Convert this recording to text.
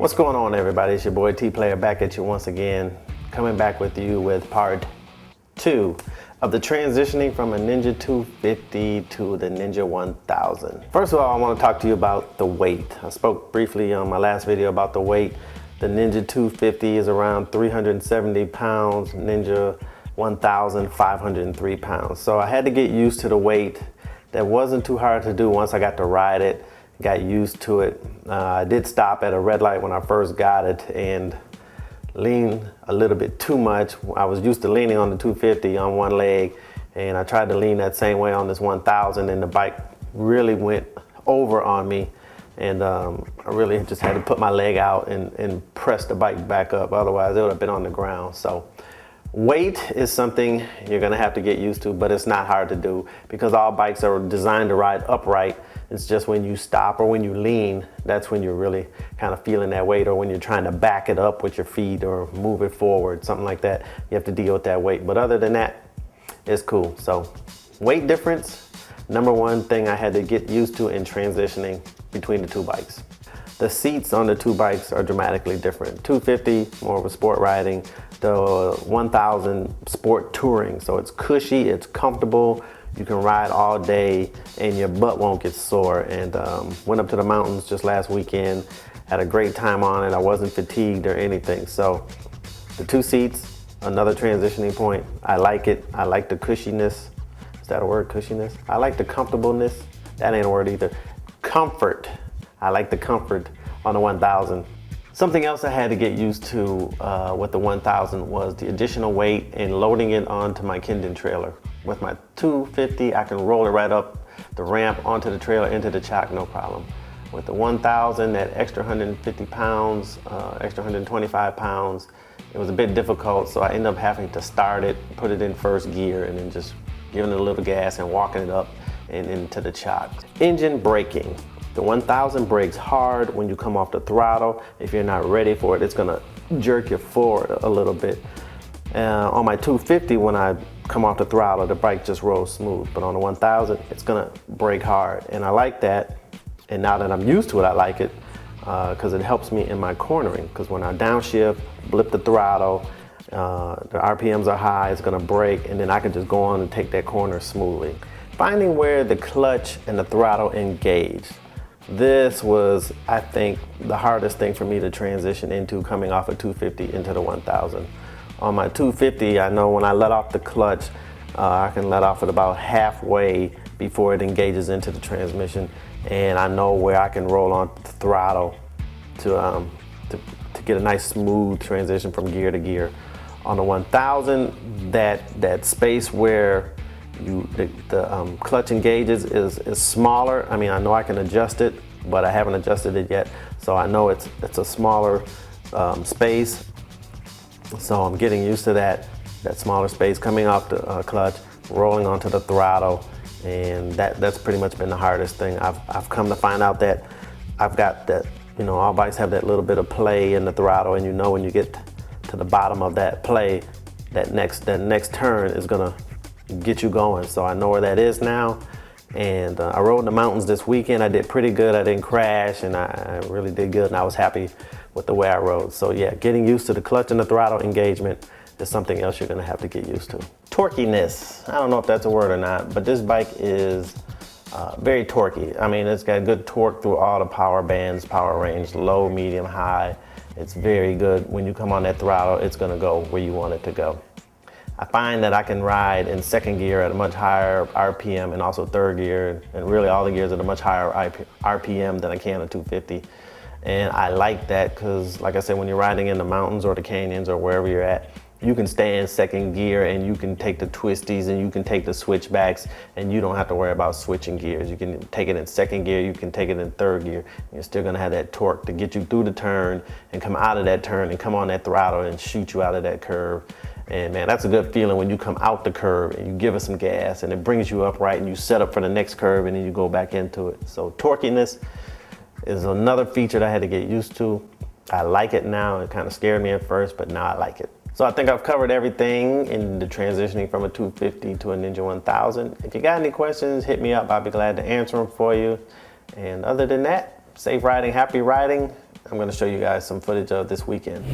What's going on, everybody? It's your boy T-Player back at you once again, coming back with you with part 2 of the transitioning from a Ninja 250 to the Ninja 1000. First of all, I want to talk to you about the weight. I spoke briefly on my last video about the weight. The Ninja 250 is around 370 pounds, Ninja 1000, 503 pounds. So I had to get used to the weight. That wasn't too hard to do once I got to ride it. Got used to it. I did stop at a red light when I first got it and lean a little bit too much. I was used to leaning on the 250 on one leg, and I tried to lean that same way on this 1000, and the bike really went over on me, and I really just had to put my leg out and press the bike back up. Otherwise it would have been on the ground. So weight is something you're gonna have to get used to, but it's not hard to do because all bikes are designed to ride upright. It's just when you stop or when you lean, that's when you're really kind of feeling that weight, or when you're trying to back it up with your feet or move it forward, something like that. You have to deal with that weight. But other than that, it's cool. So weight difference, number one thing I had to get used to in transitioning between the two bikes. The seats on the two bikes are dramatically different. 250, more of a sport riding. The 1000, sport touring. So it's cushy, it's comfortable. You can ride all day and your butt won't get sore. And went up to the mountains just last weekend, had a great time on it. I wasn't fatigued or anything. So the two seats, another transitioning point. I like it. I like the cushiness. Is that a word, cushiness? I like the comfortableness. That ain't a word either. Comfort. I like the comfort on the 1000. Something else I had to get used to with the 1000 was the additional weight and loading it onto my Kindle trailer. With my 250, I can roll it right up the ramp onto the trailer into the chock, no problem. With the 1000, that extra 150 pounds, extra 125 pounds, it was a bit difficult, so I ended up having to start it, put it in first gear, and then just giving it a little gas and walking it up and into the chock. Engine braking. The 1000 brakes hard when you come off the throttle. If you're not ready for it, it's gonna jerk you forward a little bit. On my 250, when I come off the throttle, the bike just rolls smooth. But on the 1000, it's gonna brake hard. And I like that. And now that I'm used to it, I like it because it helps me in my cornering. Because when I downshift, blip the throttle, the RPMs are high, it's gonna brake, and then I can just go on and take that corner smoothly. Finding where the clutch and the throttle engage. This was, I think, the hardest thing for me to transition into coming off a 250 into the 1000. On my 250, I know when I let off the clutch, I can let off it about halfway before it engages into the transmission, and I know where I can roll on the throttle to get a nice smooth transition from gear to gear. On the 1000, that space where the clutch engages is smaller. I mean, I know I can adjust it, but I haven't adjusted it yet. So I know it's a smaller space. So I'm getting used to that smaller space coming off the clutch, rolling onto the throttle, and that's pretty much been the hardest thing. I've come to find out that I've got that, all bikes have that little bit of play in the throttle, and when you get to the bottom of that play, that next turn is gonna get you going. So I know where that is now, and I rode in the mountains this weekend. I did pretty good. I didn't crash, and I really did good, and I was happy with the way I rode. So yeah, getting used to the clutch and the throttle engagement is something else you're gonna have to get used to. Torquiness, I don't know if that's a word or not, but this bike is very torquey. I mean, it's got good torque through all the power bands, power range, low, medium, high. It's very good. When you come on that throttle, it's gonna go where you want it to go. I find that I can ride in second gear at a much higher RPM, and also third gear, and really all the gears at a much higher RPM than I can a 250. And I like that because, like I said, when you're riding in the mountains or the canyons or wherever you're at, you can stay in second gear and you can take the twisties and you can take the switchbacks, and you don't have to worry about switching gears. You can take it in second gear, you can take it in third gear. You're still gonna have that torque to get you through the turn and come out of that turn and come on that throttle and shoot you out of that curve. And man, that's a good feeling when you come out the curve and you give it some gas and it brings you up right and you set up for the next curve and then you go back into it. So torquiness is another feature that I had to get used to. I like it now. It kind of scared me at first, but now I like it. So I think I've covered everything in the transitioning from a 250 to a Ninja 1000. If you got any questions, hit me up. I'll be glad to answer them for you. And other than that, safe riding, happy riding. I'm gonna show you guys some footage of this weekend.